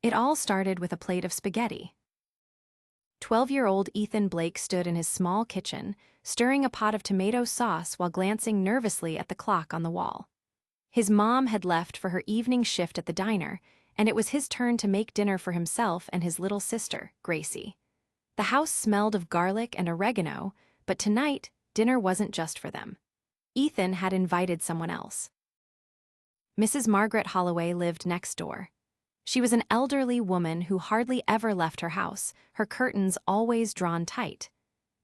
It all started with a plate of spaghetti. 12-year-old Ethan Blake stood in his small kitchen, stirring a pot of tomato sauce while glancing nervously at the clock on the wall. His mom had left for her evening shift at the diner, and it was his turn to make dinner for himself and his little sister, Gracie. The house smelled of garlic and oregano, but tonight, dinner wasn't just for them. Ethan had invited someone else. Mrs. Margaret Holloway lived next door. She was an elderly woman who hardly ever left her house, her curtains always drawn tight.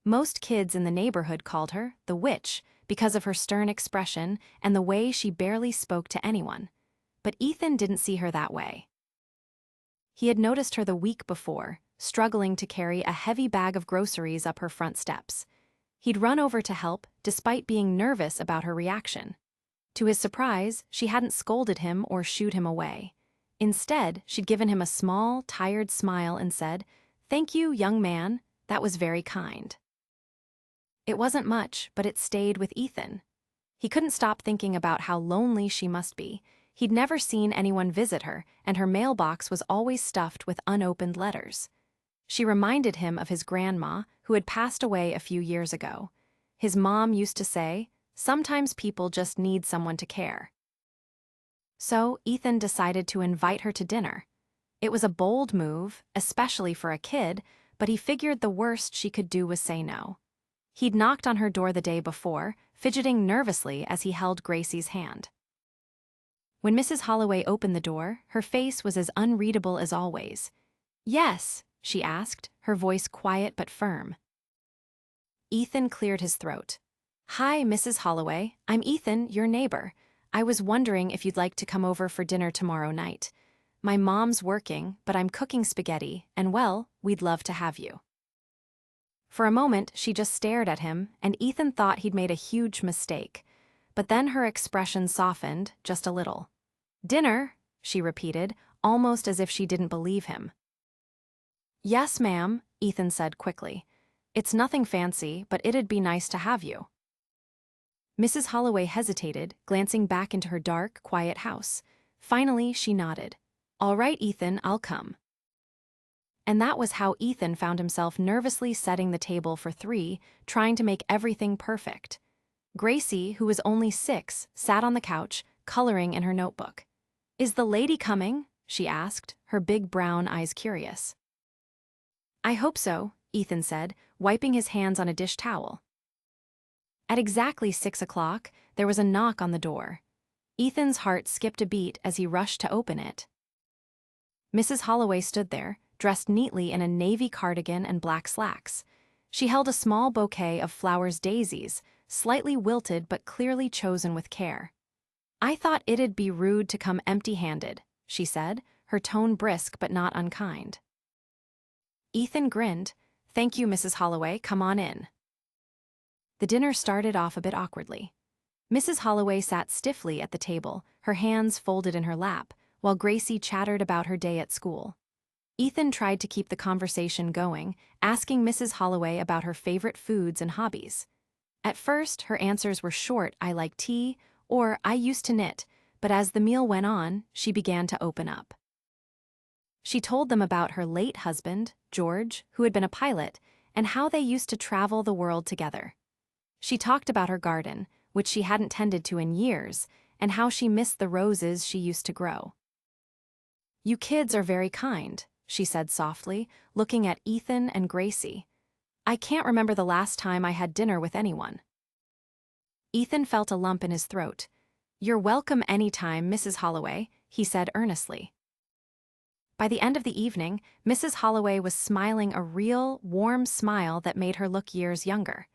Most kids in the neighborhood called her the witch because of her stern expression and the way she barely spoke to anyone. But Ethan didn't see her that way. He had noticed her the week before, struggling to carry a heavy bag of groceries up her front steps. He'd run over to help, despite being nervous about her reaction. To his surprise, she hadn't scolded him or shooed him away. Instead, she'd given him a small, tired smile and said, "Thank you, young man, that was very kind." It wasn't much, but it stayed with Ethan. He couldn't stop thinking about how lonely she must be. He'd never seen anyone visit her, and her mailbox was always stuffed with unopened letters. She reminded him of his grandma, who had passed away a few years ago. His mom used to say, "Sometimes people just need someone to care." So Ethan decided to invite her to dinner. It was a bold move, especially for a kid, but he figured the worst she could do was say no. He'd knocked on her door the day before, fidgeting nervously as he held Gracie's hand. When Mrs. Holloway opened the door, her face was as unreadable as always. "Yes," she asked, her voice quiet but firm. Ethan cleared his throat. "Hi, Mrs. Holloway, I'm Ethan, your neighbor. I was wondering if you'd like to come over for dinner tomorrow night. My mom's working, but I'm cooking spaghetti, and well, we'd love to have you." For a moment, she just stared at him, and Ethan thought he'd made a huge mistake. But then her expression softened, just a little. "Dinner?" she repeated, almost as if she didn't believe him. "Yes, ma'am," Ethan said quickly. "It's nothing fancy, but it'd be nice to have you." Mrs. Holloway hesitated, glancing back into her dark, quiet house. Finally, she nodded. "All right, Ethan, I'll come." And that was how Ethan found himself nervously setting the table for three, trying to make everything perfect. Gracie, who was only 6, sat on the couch, coloring in her notebook. "Is the lady coming?" she asked, her big brown eyes curious. "I hope so," Ethan said, wiping his hands on a dish towel. At exactly 6 o'clock, there was a knock on the door. Ethan's heart skipped a beat as he rushed to open it. Mrs. Holloway stood there, dressed neatly in a navy cardigan and black slacks. She held a small bouquet of flowers daisies, slightly wilted but clearly chosen with care. "I thought it'd be rude to come empty-handed," she said, her tone brisk but not unkind. Ethan grinned. "Thank you, Mrs. Holloway, come on in." The dinner started off a bit awkwardly. Mrs. Holloway sat stiffly at the table, her hands folded in her lap, while Gracie chattered about her day at school. Ethan tried to keep the conversation going, asking Mrs. Holloway about her favorite foods and hobbies. At first, her answers were short, "I like tea," or "I used to knit," but as the meal went on, she began to open up. She told them about her late husband, George, who had been a pilot, and how they used to travel the world together. She talked about her garden, which she hadn't tended to in years, and how she missed the roses she used to grow. "You kids are very kind," she said softly, looking at Ethan and Gracie. "I can't remember the last time I had dinner with anyone." Ethan felt a lump in his throat. "You're welcome anytime, Mrs. Holloway," he said earnestly. By the end of the evening, Mrs. Holloway was smiling a real, warm smile that made her look years younger.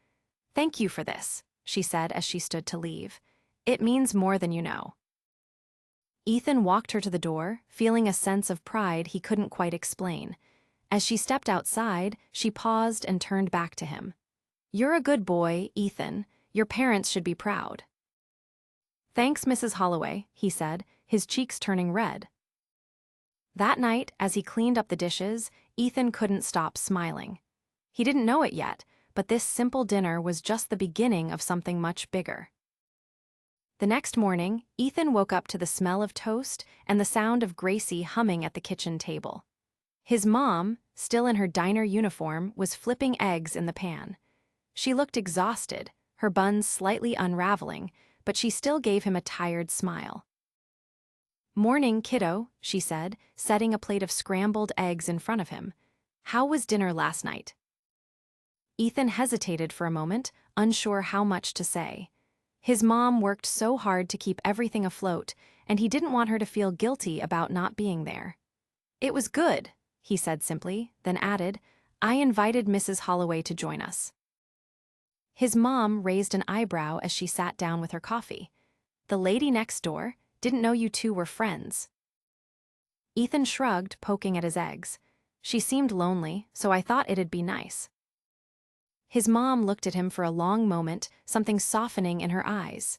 "Thank you for this," she said as she stood to leave. "It means more than you know." Ethan walked her to the door, feeling a sense of pride he couldn't quite explain. As she stepped outside, she paused and turned back to him. "You're a good boy, Ethan. Your parents should be proud." "Thanks, Mrs. Holloway," he said, his cheeks turning red. That night, as he cleaned up the dishes, Ethan couldn't stop smiling. He didn't know it yet, but this simple dinner was just the beginning of something much bigger. The next morning, Ethan woke up to the smell of toast and the sound of Gracie humming at the kitchen table. His mom, still in her diner uniform, was flipping eggs in the pan. She looked exhausted, her buns slightly unraveling, but she still gave him a tired smile. "Morning, kiddo," she said, setting a plate of scrambled eggs in front of him. "How was dinner last night?" Ethan hesitated for a moment, unsure how much to say. His mom worked so hard to keep everything afloat, and he didn't want her to feel guilty about not being there. "It was good," he said simply, then added, "I invited Mrs. Holloway to join us." His mom raised an eyebrow as she sat down with her coffee. "The lady next door? Didn't know you two were friends." Ethan shrugged, poking at his eggs. "She seemed lonely, so I thought it'd be nice." His mom looked at him for a long moment, something softening in her eyes.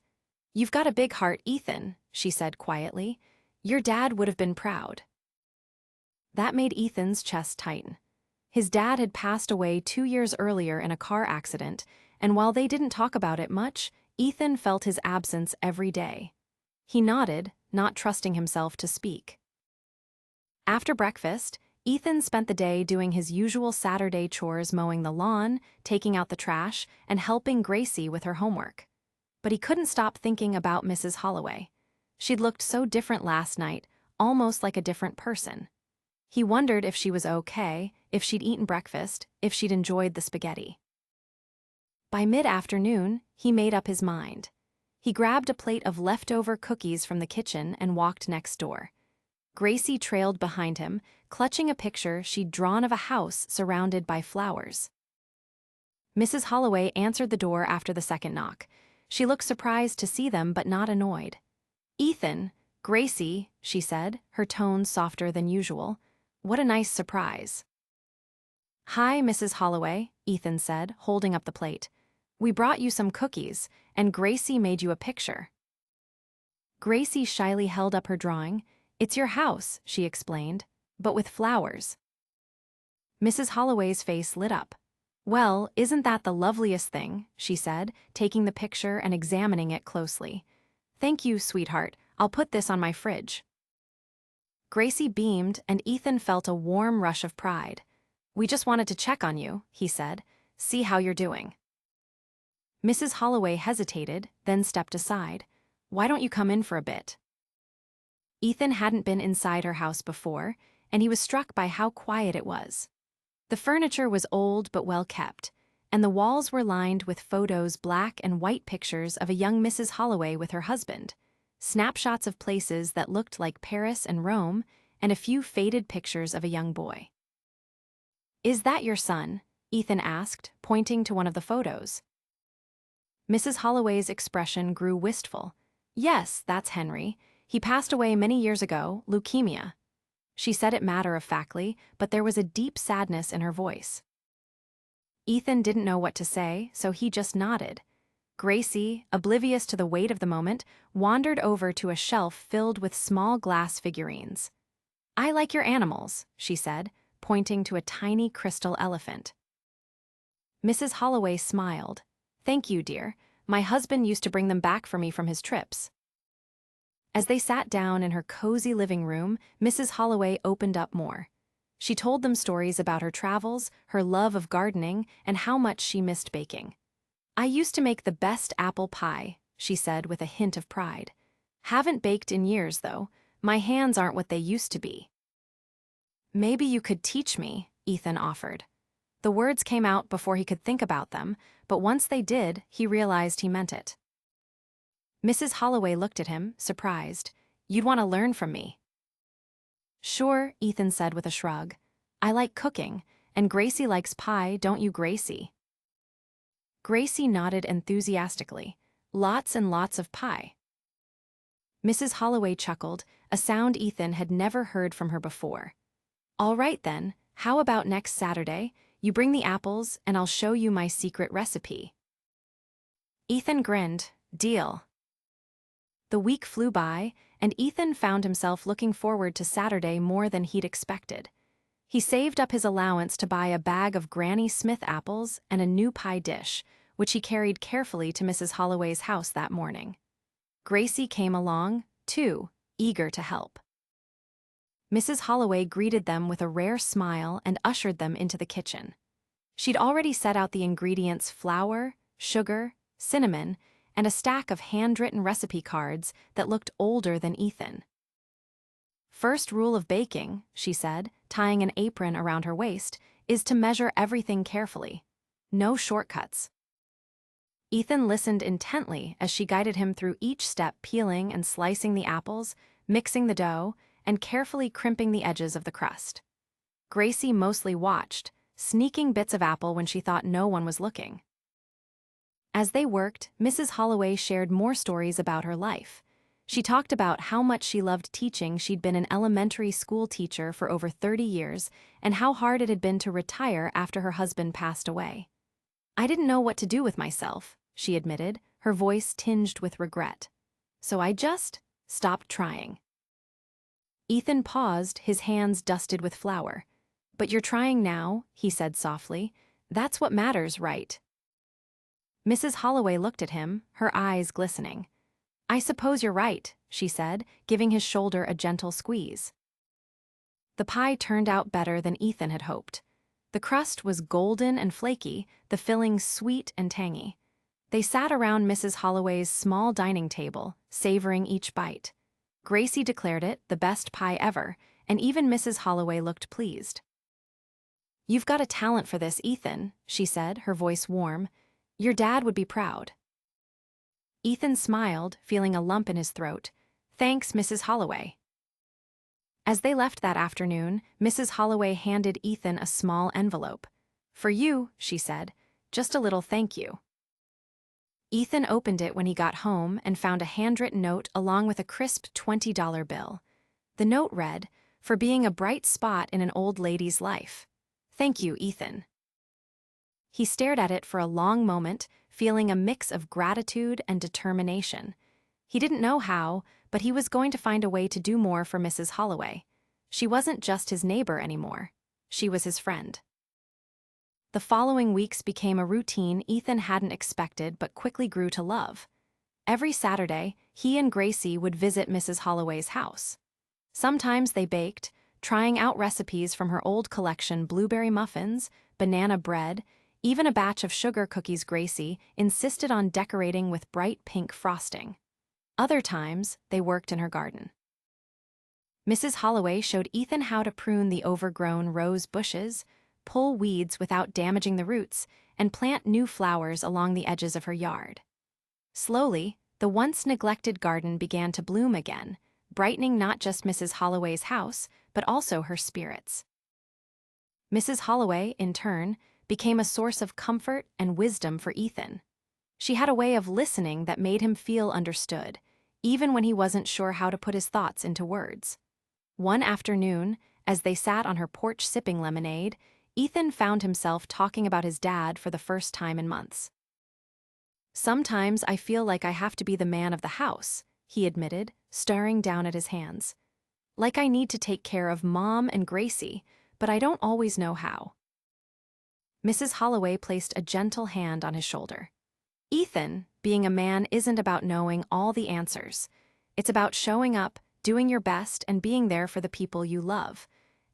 "You've got a big heart, Ethan," she said quietly. "Your dad would have been proud." That made Ethan's chest tighten. His dad had passed away 2 years earlier in a car accident, and while they didn't talk about it much, Ethan felt his absence every day. He nodded, not trusting himself to speak. After breakfast, Ethan spent the day doing his usual Saturday chores, mowing the lawn, taking out the trash, and helping Gracie with her homework. But he couldn't stop thinking about Mrs. Holloway. She'd looked so different last night, almost like a different person. He wondered if she was okay, if she'd eaten breakfast, if she'd enjoyed the spaghetti. By mid-afternoon, he made up his mind. He grabbed a plate of leftover cookies from the kitchen and walked next door. Gracie trailed behind him, clutching a picture she'd drawn of a house surrounded by flowers. Mrs. Holloway answered the door after the second knock. She looked surprised to see them but not annoyed. "Ethan, Gracie," she said, her tone softer than usual. "What a nice surprise." "Hi, Mrs. Holloway," Ethan said, holding up the plate. "We brought you some cookies, and Gracie made you a picture." Gracie shyly held up her drawing. "It's your house," she explained, "but with flowers." Mrs. Holloway's face lit up. "Well, isn't that the loveliest thing?" she said, taking the picture and examining it closely. "Thank you, sweetheart. I'll put this on my fridge." Gracie beamed, and Ethan felt a warm rush of pride. "We just wanted to check on you," he said. "See how you're doing." Mrs. Holloway hesitated, then stepped aside. "Why don't you come in for a bit?" Ethan hadn't been inside her house before, and he was struck by how quiet it was. The furniture was old but well kept, and the walls were lined with photos, black and white pictures of a young Mrs. Holloway with her husband, snapshots of places that looked like Paris and Rome, and a few faded pictures of a young boy. "Is that your son?" Ethan asked, pointing to one of the photos. Mrs. Holloway's expression grew wistful. "Yes, that's Henry. He passed away many years ago, leukemia." She said it matter-of-factly, but there was a deep sadness in her voice. Ethan didn't know what to say, so he just nodded. Gracie, oblivious to the weight of the moment, wandered over to a shelf filled with small glass figurines. "I like your animals," she said, pointing to a tiny crystal elephant. Mrs. Holloway smiled. "Thank you, dear. My husband used to bring them back for me from his trips." As they sat down in her cozy living room, Mrs. Holloway opened up more. She told them stories about her travels, her love of gardening, and how much she missed baking. "I used to make the best apple pie," she said with a hint of pride. "Haven't baked in years, though. My hands aren't what they used to be." "Maybe you could teach me," Ethan offered. The words came out before he could think about them, but once they did, he realized he meant it. Mrs. Holloway looked at him, surprised. "You'd want to learn from me." "Sure," Ethan said with a shrug. "I like cooking, and Gracie likes pie, don't you, Gracie?" Gracie nodded enthusiastically. "Lots and lots of pie." Mrs. Holloway chuckled, a sound Ethan had never heard from her before. "All right then, how about next Saturday? You bring the apples, and I'll show you my secret recipe." Ethan grinned. "Deal." The week flew by, and Ethan found himself looking forward to Saturday more than he'd expected. He saved up his allowance to buy a bag of Granny Smith apples and a new pie dish, which he carried carefully to Mrs. Holloway's house that morning. Gracie came along, too, eager to help. Mrs. Holloway greeted them with a rare smile and ushered them into the kitchen. She'd already set out the ingredients: flour, sugar, cinnamon, and a stack of handwritten recipe cards that looked older than Ethan. "First rule of baking," she said, tying an apron around her waist, "is to measure everything carefully. No shortcuts." Ethan listened intently as she guided him through each step, peeling and slicing the apples, mixing the dough, and carefully crimping the edges of the crust. Gracie mostly watched, sneaking bits of apple when she thought no one was looking. As they worked, Mrs. Holloway shared more stories about her life. She talked about how much she loved teaching. She'd been an elementary school teacher for over 30 years, and how hard it had been to retire after her husband passed away. "I didn't know what to do with myself," she admitted, her voice tinged with regret. "So I just stopped trying." Ethan paused, his hands dusted with flour. "But you're trying now," he said softly. "That's what matters, right?" Mrs. Holloway looked at him, her eyes glistening. "I suppose you're right," she said, giving his shoulder a gentle squeeze. The pie turned out better than Ethan had hoped. The crust was golden and flaky, the filling sweet and tangy. They sat around Mrs. Holloway's small dining table, savoring each bite. Gracie declared it the best pie ever, and even Mrs. Holloway looked pleased. "You've got a talent for this, Ethan," she said, her voice warm. "Your dad would be proud." Ethan smiled, feeling a lump in his throat. "Thanks, Mrs. Holloway." As they left that afternoon, Mrs. Holloway handed Ethan a small envelope. "For you," she said, "just a little thank you." Ethan opened it when he got home and found a handwritten note along with a crisp $20 bill. The note read, "For being a bright spot in an old lady's life. Thank you, Ethan." He stared at it for a long moment, feeling a mix of gratitude and determination. He didn't know how, but he was going to find a way to do more for Mrs. Holloway. She wasn't just his neighbor anymore. She was his friend. The following weeks became a routine Ethan hadn't expected but quickly grew to love. Every Saturday, he and Gracie would visit Mrs. Holloway's house. Sometimes they baked, trying out recipes from her old collection: blueberry muffins, banana bread, even a batch of sugar cookies. Gracie insisted on decorating with bright pink frosting. Other times, they worked in her garden. Mrs. Holloway showed Ethan how to prune the overgrown rose bushes, pull weeds without damaging the roots, and plant new flowers along the edges of her yard. Slowly, the once neglected garden began to bloom again, brightening not just Mrs. Holloway's house, but also her spirits. Mrs. Holloway, in turn, became a source of comfort and wisdom for Ethan. She had a way of listening that made him feel understood, even when he wasn't sure how to put his thoughts into words. One afternoon, as they sat on her porch sipping lemonade, Ethan found himself talking about his dad for the first time in months. "Sometimes I feel like I have to be the man of the house," he admitted, staring down at his hands. "Like I need to take care of Mom and Gracie, but I don't always know how." Mrs. Holloway placed a gentle hand on his shoulder. "Ethan, being a man isn't about knowing all the answers. It's about showing up, doing your best, and being there for the people you love.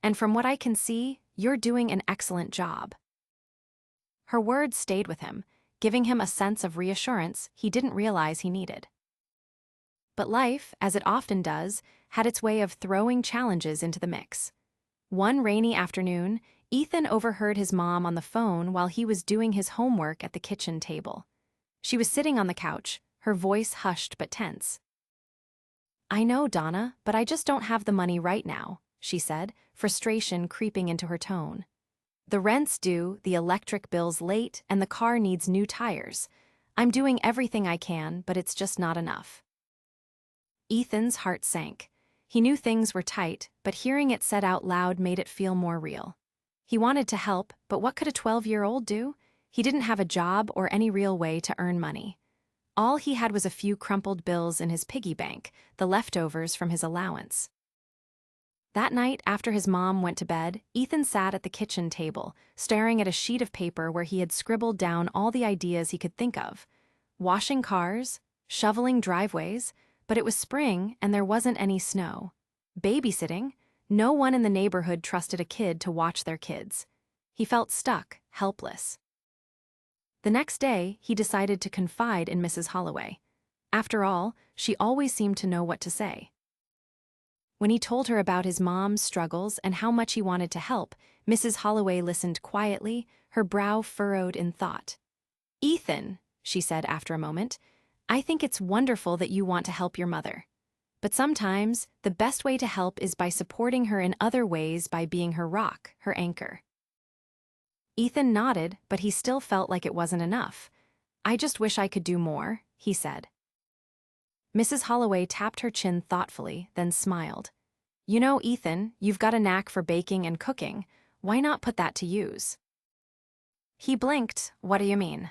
And from what I can see, you're doing an excellent job." Her words stayed with him, giving him a sense of reassurance he didn't realize he needed. But life, as it often does, had its way of throwing challenges into the mix. One rainy afternoon, Ethan overheard his mom on the phone while he was doing his homework at the kitchen table. She was sitting on the couch, her voice hushed but tense. "I know, Donna, but I just don't have the money right now," she said, frustration creeping into her tone. "The rent's due, the electric bill's late, and the car needs new tires. I'm doing everything I can, but it's just not enough." Ethan's heart sank. He knew things were tight, but hearing it said out loud made it feel more real. He wanted to help, but what could a 12-year-old do? He didn't have a job or any real way to earn money. All he had was a few crumpled bills in his piggy bank, the leftovers from his allowance. That night, after his mom went to bed, Ethan sat at the kitchen table, staring at a sheet of paper where he had scribbled down all the ideas he could think of: washing cars, Shoveling driveways, but it was spring and there wasn't any snow. Babysitting? No one in the neighborhood trusted a kid to watch their kids. He felt stuck, helpless. The next day, he decided to confide in Mrs. Holloway. After all, she always seemed to know what to say. When he told her about his mom's struggles and how much he wanted to help, Mrs. Holloway listened quietly, her brow furrowed in thought. "Ethan," she said after a moment, "I think it's wonderful that you want to help your mother. But sometimes, the best way to help is by supporting her in other ways, by being her rock, her anchor." Ethan nodded, but he still felt like it wasn't enough. "I just wish I could do more," he said. Mrs. Holloway tapped her chin thoughtfully, then smiled. "You know, Ethan, you've got a knack for baking and cooking. Why not put that to use?" He blinked. "What do you mean?"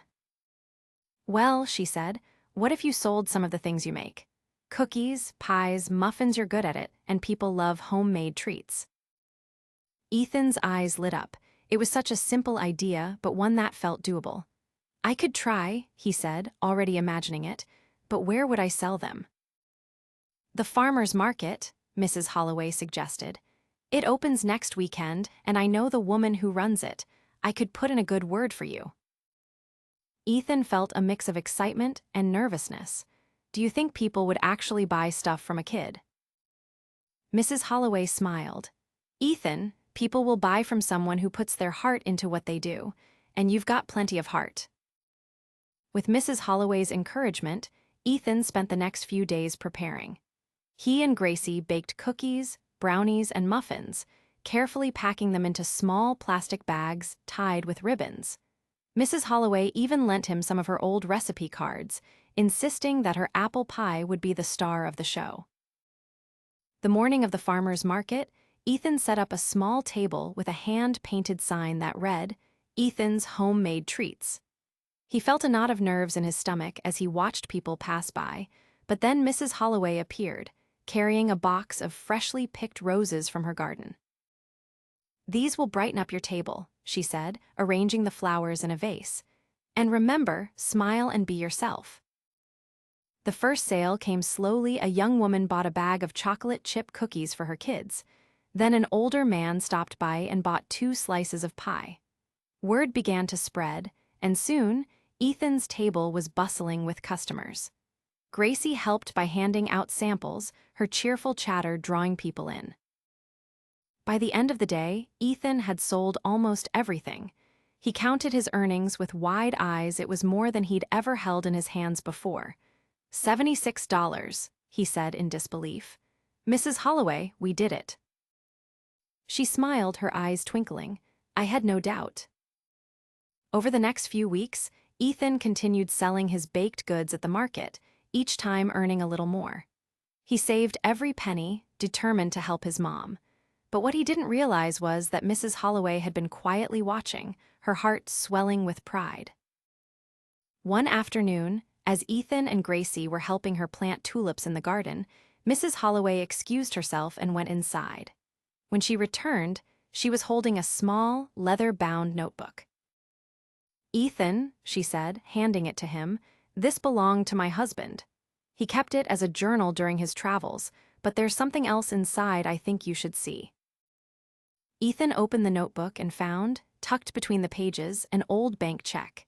"Well," she said, "what if you sold some of the things you make? Cookies, pies, muffins, you're good at it, and people love homemade treats." Ethan's eyes lit up. It was such a simple idea, but one that felt doable. "I could try," he said, already imagining it, "but where would I sell them?" "The farmer's market," Mrs. Holloway suggested. "It opens next weekend, and I know the woman who runs it. I could put in a good word for you." Ethan felt a mix of excitement and nervousness. "Do you think people would actually buy stuff from a kid?" Mrs. Holloway smiled. "Ethan, people will buy from someone who puts their heart into what they do, and you've got plenty of heart." With Mrs. Holloway's encouragement, Ethan spent the next few days preparing. He and Gracie baked cookies, brownies, and muffins, carefully packing them into small plastic bags tied with ribbons. Mrs. Holloway even lent him some of her old recipe cards, insisting that her apple pie would be the star of the show. The morning of the farmer's market, Ethan set up a small table with a hand-painted sign that read, "Ethan's Homemade Treats." He felt a knot of nerves in his stomach as he watched people pass by, but then Mrs. Holloway appeared, carrying a box of freshly picked roses from her garden. "These will brighten up your table," she said, arranging the flowers in a vase. "And remember, smile and be yourself." The first sale came slowly. A young woman bought a bag of chocolate chip cookies for her kids. Then an older man stopped by and bought 2 slices of pie. Word began to spread, and soon, Ethan's table was bustling with customers. Gracie helped by handing out samples, her cheerful chatter drawing people in. By the end of the day, Ethan had sold almost everything. He counted his earnings with wide eyes. It was more than he'd ever held in his hands before. $76, he said in disbelief. "Mrs. Holloway, we did it." She smiled, her eyes twinkling. "I had no doubt." Over the next few weeks, Ethan continued selling his baked goods at the market, each time earning a little more. He saved every penny, determined to help his mom. But what he didn't realize was that Mrs. Holloway had been quietly watching, her heart swelling with pride. One afternoon, as Ethan and Gracie were helping her plant tulips in the garden, Mrs. Holloway excused herself and went inside. When she returned, she was holding a small, leather-bound notebook. "Ethan," she said, handing it to him, "this belonged to my husband. He kept it as a journal during his travels, but there's something else inside I think you should see." Ethan opened the notebook and found, tucked between the pages, an old bank check.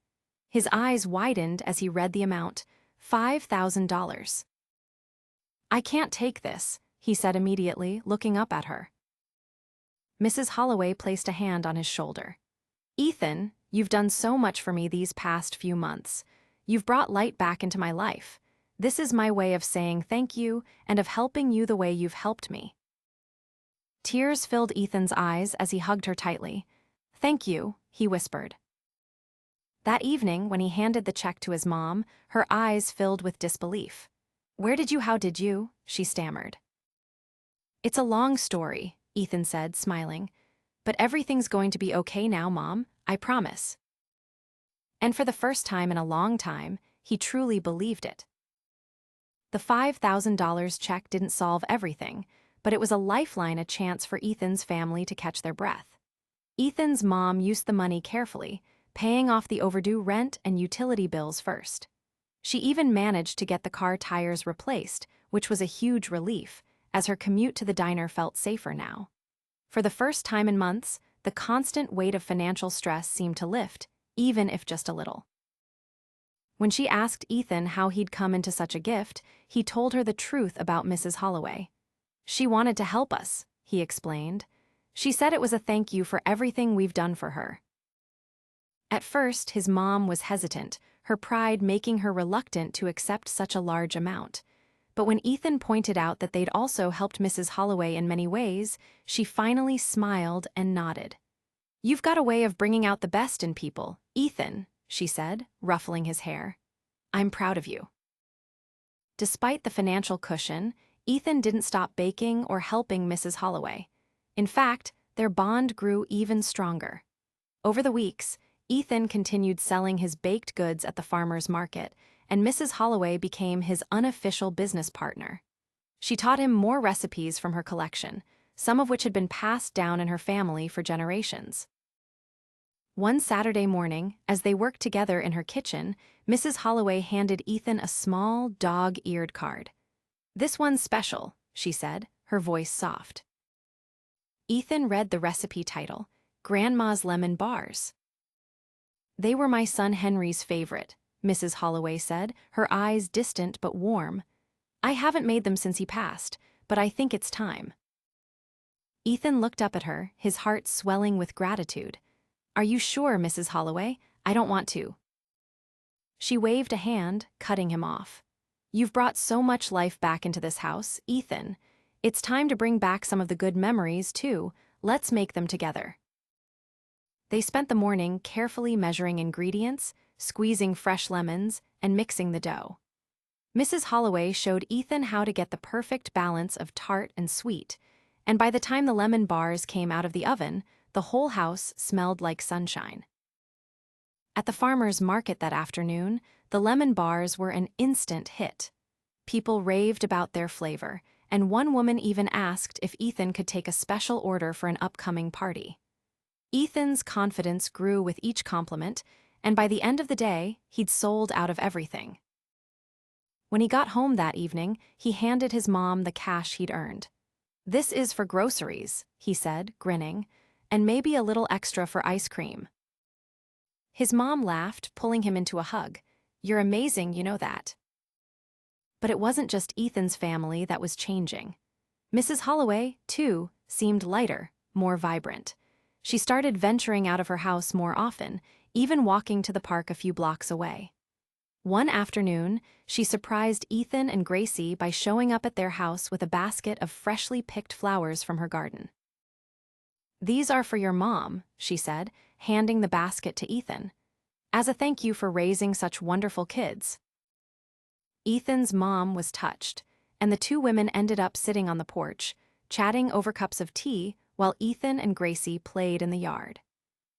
His eyes widened as he read the amount, $5,000. "I can't take this," he said immediately, looking up at her. Mrs. Holloway placed a hand on his shoulder. "Ethan, you've done so much for me these past few months. You've brought light back into my life. This is my way of saying thank you and of helping you the way you've helped me." Tears filled Ethan's eyes as he hugged her tightly. "Thank you," he whispered. That evening, when he handed the check to his mom, her eyes filled with disbelief. How did you?" she stammered. "It's a long story," Ethan said, smiling. "But everything's going to be okay now, Mom, I promise." And for the first time in a long time, he truly believed it. The $5,000 check didn't solve everything, but it was a lifeline, a chance for Ethan's family to catch their breath. Ethan's mom used the money carefully, paying off the overdue rent and utility bills first. She even managed to get the car tires replaced, which was a huge relief, as her commute to the diner felt safer now. For the first time in months, the constant weight of financial stress seemed to lift, even if just a little. When she asked Ethan how he'd come into such a gift, he told her the truth about Mrs. Holloway. "She wanted to help us," he explained. "She said it was a thank you for everything we've done for her." At first, his mom was hesitant, her pride making her reluctant to accept such a large amount. But when Ethan pointed out that they'd also helped Mrs. Holloway in many ways, she finally smiled and nodded. "You've got a way of bringing out the best in people, Ethan," she said, ruffling his hair. "I'm proud of you." Despite the financial cushion, Ethan didn't stop baking or helping Mrs. Holloway. In fact, their bond grew even stronger. Over the weeks, Ethan continued selling his baked goods at the farmer's market, and Mrs. Holloway became his unofficial business partner. She taught him more recipes from her collection, some of which had been passed down in her family for generations. One Saturday morning, as they worked together in her kitchen, Mrs. Holloway handed Ethan a small, dog-eared card. "This one's special," she said, her voice soft. Ethan read the recipe title, Grandma's Lemon Bars. "They were my son Henry's favorite," Mrs. Holloway said, her eyes distant but warm. "I haven't made them since he passed, but I think it's time." Ethan looked up at her, his heart swelling with gratitude. "Are you sure, Mrs. Holloway? I don't want to." She waved a hand, cutting him off. "You've brought so much life back into this house, Ethan. It's time to bring back some of the good memories, too. Let's make them together." They spent the morning carefully measuring ingredients, squeezing fresh lemons, and mixing the dough. Mrs. Holloway showed Ethan how to get the perfect balance of tart and sweet, and by the time the lemon bars came out of the oven, the whole house smelled like sunshine. At the farmer's market that afternoon, the lemon bars were an instant hit. People raved about their flavor, and one woman even asked if Ethan could take a special order for an upcoming party. Ethan's confidence grew with each compliment, and by the end of the day, he'd sold out of everything. When he got home that evening, he handed his mom the cash he'd earned. "This is for groceries," he said, grinning, "and maybe a little extra for ice cream." His mom laughed, pulling him into a hug. "You're amazing, you know that." But it wasn't just Ethan's family that was changing. Mrs. Holloway, too, seemed lighter, more vibrant. She started venturing out of her house more often, even walking to the park a few blocks away. One afternoon, she surprised Ethan and Gracie by showing up at their house with a basket of freshly picked flowers from her garden. "These are for your mom," she said, handing the basket to Ethan, "as a thank you for raising such wonderful kids." Ethan's mom was touched, and the two women ended up sitting on the porch, chatting over cups of tea while Ethan and Gracie played in the yard.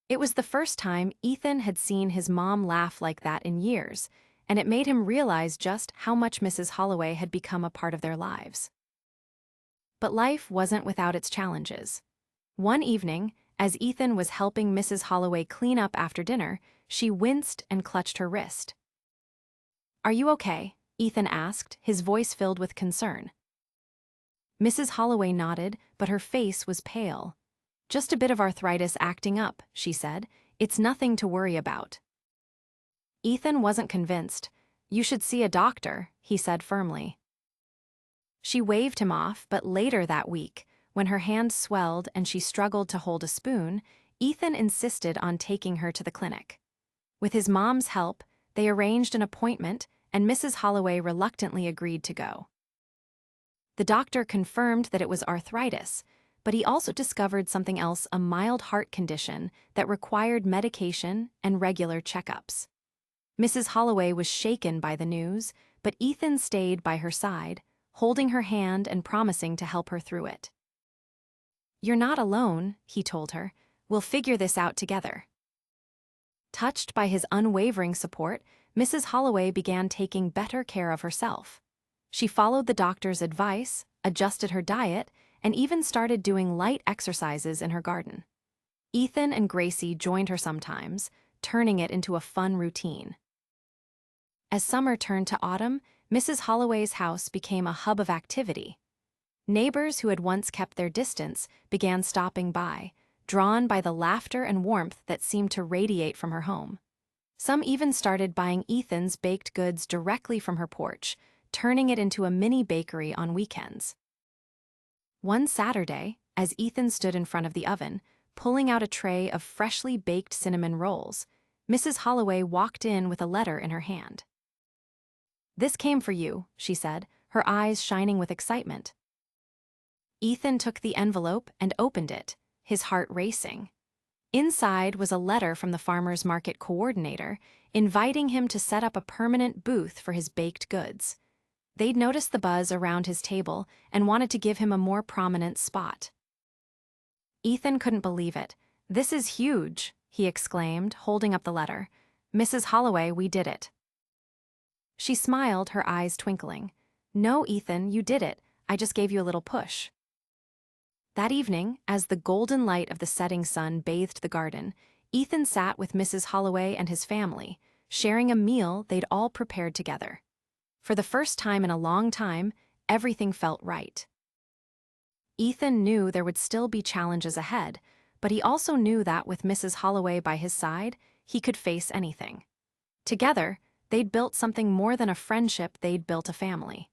It was the first time Ethan had seen his mom laugh like that in years, and it made him realize just how much Mrs. Holloway had become a part of their lives. But life wasn't without its challenges. One evening, as Ethan was helping Mrs. Holloway clean up after dinner, she winced and clutched her wrist. "Are you okay?" Ethan asked, his voice filled with concern. Mrs. Holloway nodded, but her face was pale. "Just a bit of arthritis acting up," she said. "It's nothing to worry about." Ethan wasn't convinced. "You should see a doctor," he said firmly. She waved him off, but later that week, when her hand swelled and she struggled to hold a spoon, Ethan insisted on taking her to the clinic. With his mom's help, they arranged an appointment, and Mrs. Holloway reluctantly agreed to go. The doctor confirmed that it was arthritis, but he also discovered something else, a mild heart condition that required medication and regular checkups. Mrs. Holloway was shaken by the news, but Ethan stayed by her side, holding her hand and promising to help her through it. "You're not alone," he told her. "We'll figure this out together." Touched by his unwavering support, Mrs. Holloway began taking better care of herself. She followed the doctor's advice, adjusted her diet, and even started doing light exercises in her garden. Ethan and Gracie joined her sometimes, turning it into a fun routine. As summer turned to autumn, Mrs. Holloway's house became a hub of activity. Neighbors who had once kept their distance began stopping by, drawn by the laughter and warmth that seemed to radiate from her home. Some even started buying Ethan's baked goods directly from her porch, turning it into a mini bakery on weekends. One Saturday, as Ethan stood in front of the oven, pulling out a tray of freshly baked cinnamon rolls, Mrs. Holloway walked in with a letter in her hand. "This came for you," she said, her eyes shining with excitement. Ethan took the envelope and opened it, his heart racing. Inside was a letter from the farmers market coordinator, inviting him to set up a permanent booth for his baked goods. They'd noticed the buzz around his table and wanted to give him a more prominent spot. Ethan couldn't believe it. "This is huge," he exclaimed, holding up the letter. "Mrs. Holloway, we did it." She smiled, her eyes twinkling. "No, Ethan, you did it. I just gave you a little push." That evening, as the golden light of the setting sun bathed the garden, Ethan sat with Mrs. Holloway and his family, sharing a meal they'd all prepared together. For the first time in a long time, everything felt right. Ethan knew there would still be challenges ahead, but he also knew that with Mrs. Holloway by his side, he could face anything. Together, they'd built something more than a friendship, they'd built a family.